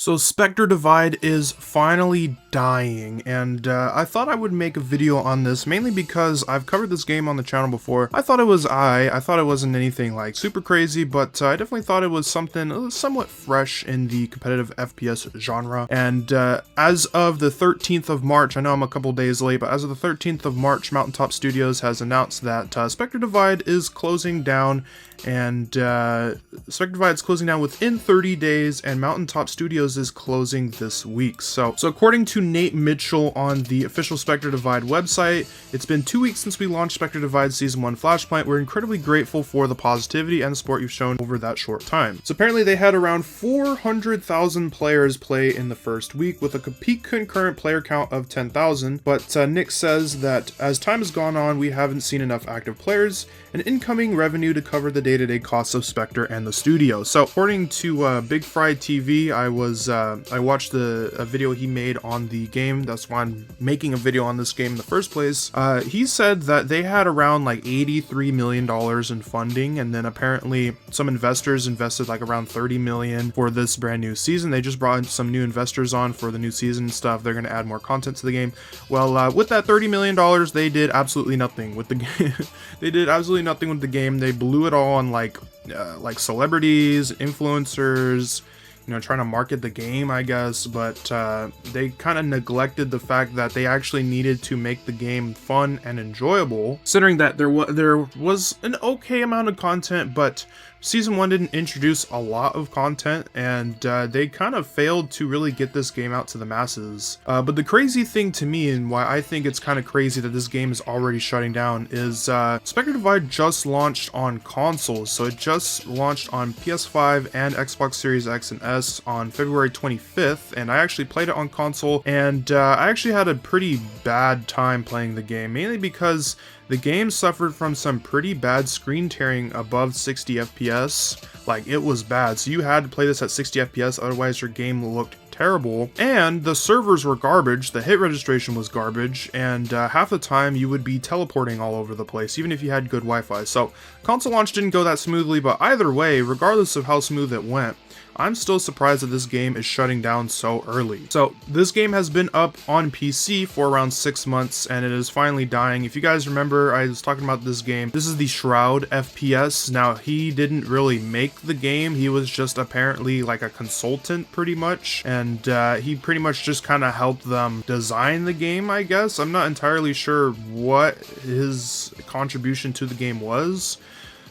So Spectre Divide is finally dying, and I thought I would make a video on this mainly because I've covered this game on the channel before. I thought it wasn't anything like super crazy, but I definitely thought it was something somewhat fresh in the competitive FPS genre. And as of the 13th of March, I know I'm a couple days late, but as of the 13th of March, Mountaintop Studios has announced that Spectre Divide is closing down, and Spectre Divide is closing down within 30 days, and Mountaintop Studios is closing this week. So according to Nate Mitchell on the official Spectre Divide website, it's been 2 weeks since we launched Spectre Divide Season 1 Flashpoint. We're incredibly grateful for the positivity and support you've shown over that short time. So apparently they had around 400,000 players play in the first week with a peak concurrent player count of 10,000, but Nick says that as time has gone on, we haven't seen enough active players and incoming revenue to cover the day-to-day costs of Spectre and the studio. So according to BigFryTV, I watched a video he made on the game. That's why I'm making a video on this game in the first place. He said that they had around like $83 million in funding, and then apparently some investors invested like around $30 million for this brand new season. They just brought in some new investors on for the new season and stuff. They're going to add more content to the game. Well, with that $30 million, they did absolutely nothing with the game. They did absolutely nothing with the game. They blew it all on like celebrities, influencers, you know, trying to market the game, I guess, but they kind of neglected the fact that they actually needed to make the game fun and enjoyable, considering that there was an okay amount of content, but Season 1 didn't introduce a lot of content, and they kind of failed to really get this game out to the masses. But the crazy thing to me, and why I think it's kind of crazy that this game is already shutting down, is Spectre Divide just launched on consoles. So it just launched on PS5 and Xbox Series X and S on February 25th, and I actually played it on console, and I actually had a pretty bad time playing the game, mainly because the game suffered from some pretty bad screen tearing above 60 FPS. Like, it was bad. So you had to play this at 60 FPS, otherwise your game looked terrible. And the servers were garbage, the hit registration was garbage, and half the time you would be teleporting all over the place, even if you had good Wi-Fi. So console launch didn't go that smoothly, but either way, regardless of how smooth it went, I'm still surprised that this game is shutting down so early. So this game has been up on PC for around 6 months, and it is finally dying. If you guys remember, I was talking about this game. This is the Shroud FPS. Now, he didn't really make the game. He was just apparently like a consultant pretty much, and he pretty much just kind of helped them design the game, I guess. I'm not entirely sure what his contribution to the game was.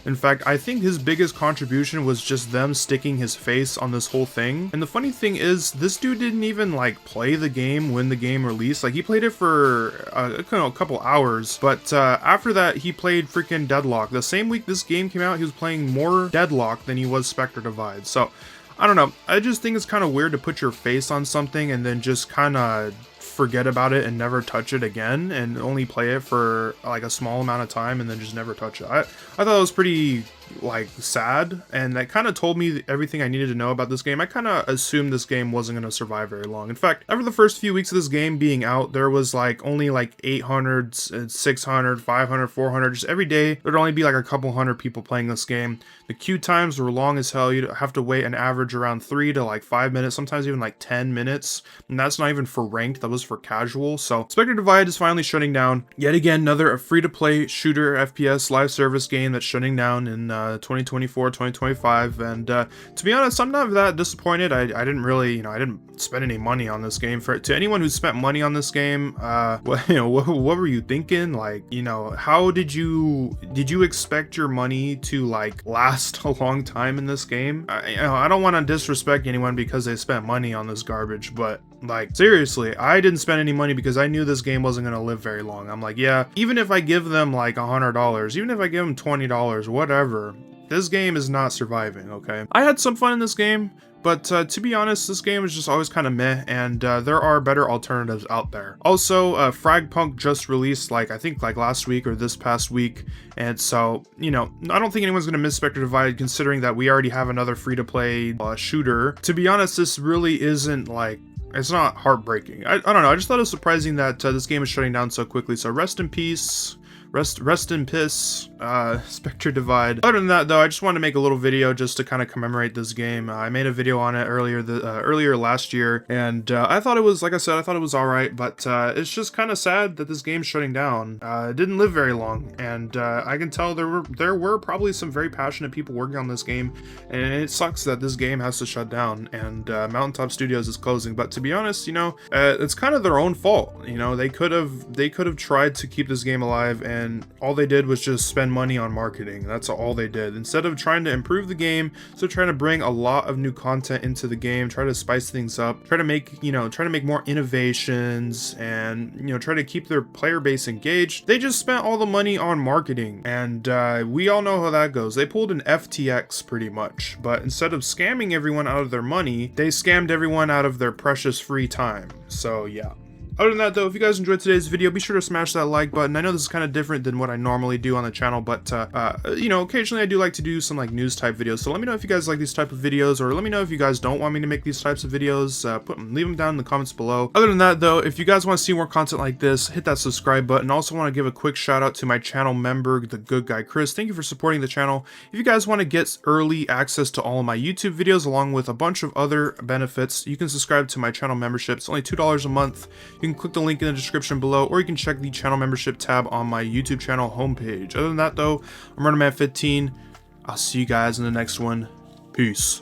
In fact, I think his biggest contribution was just them sticking his face on this whole thing. And the funny thing is, this dude didn't even like play the game when the game released. Like, he played it for a couple hours, but after that he played freaking Deadlock. The same week this game came out, he was playing more Deadlock than he was Spectre Divide. So I don't know, I just think it's kind of weird to put your face on something and then just kind of forget about it and never touch it again, and only play it for like a small amount of time and then just never touch it. I thought it was pretty like sad, and that kind of told me everything I needed to know about this game. I kind of assumed this game wasn't going to survive very long. In fact, after the first few weeks of this game being out, there was like only like 800, 600, 500, 400, just every day there'd only be like a couple hundred people playing this game. The queue times were long as hell. You'd have to wait an average around 3 to like 5 minutes, sometimes even like 10 minutes, and that's not even for ranked, that was for casual. So Spectre Divide is finally shutting down. Yet again, another free-to-play shooter FPS live service game that's shutting down in 2024, 2025, and to be honest, I'm not that disappointed. I didn't really, I didn't spend any money on this game. To anyone who spent money on this game, what were you thinking? Like, how did you expect your money to like last a long time in this game? I don't want to disrespect anyone because they spent money on this garbage, but like, seriously, I didn't spend any money because I knew this game wasn't going to live very long. I'm like, yeah, even if I give them like $100, even if I give them $20, whatever, this game is not surviving, okay? I had some fun in this game, but to be honest, this game is just always kind of meh, and there are better alternatives out there. Also, Fragpunk just released, I think last week or this past week, and so, I don't think anyone's going to miss Spectre Divide, considering that we already have another free-to-play shooter. To be honest, this really isn't it's not heartbreaking. I don't know, I just thought it was surprising that this game is shutting down so quickly, so rest in peace, rest in piss. Spectre Divide. Other than that, though, I just wanted to make a little video just to kind of commemorate this game. I made a video on it earlier last year, and I thought it was, like I said, I thought it was alright, but it's just kind of sad that this game's shutting down. It didn't live very long, and I can tell there were probably some very passionate people working on this game, and it sucks that this game has to shut down, and Mountaintop Studios is closing. But to be honest, you know, it's kind of their own fault. You know, they could have tried to keep this game alive, and all they did was just spend money on marketing. That's all they did. Instead of trying to improve the game, so trying to bring a lot of new content into the game, try to spice things up, try to make more innovations, and, you know, try to keep their player base engaged. They just spent all the money on marketing, and we all know how that goes. They pulled an FTX pretty much, but instead of scamming everyone out of their money, they scammed everyone out of their precious free time. So yeah. Other than that, though, if you guys enjoyed today's video, be sure to smash that like button. I know this is kind of different than what I normally do on the channel, but, you know, occasionally I do like to do some, like, news type videos. So let me know if you guys like these type of videos, or let me know if you guys don't want me to make these types of videos. Leave them down in the comments below. Other than that, though, if you guys want to see more content like this, hit that subscribe button. Also want to give a quick shout out to my channel member, the good guy Chris. Thank you for supporting the channel. If you guys want to get early access to all of my YouTube videos, along with a bunch of other benefits, you can subscribe to my channel membership. It's only $2 a month. You can click the link in the description below, or you can check the channel membership tab on my YouTube channel homepage. Other than that, though, I'm RunnerMan15. I'll see you guys in the next one. Peace.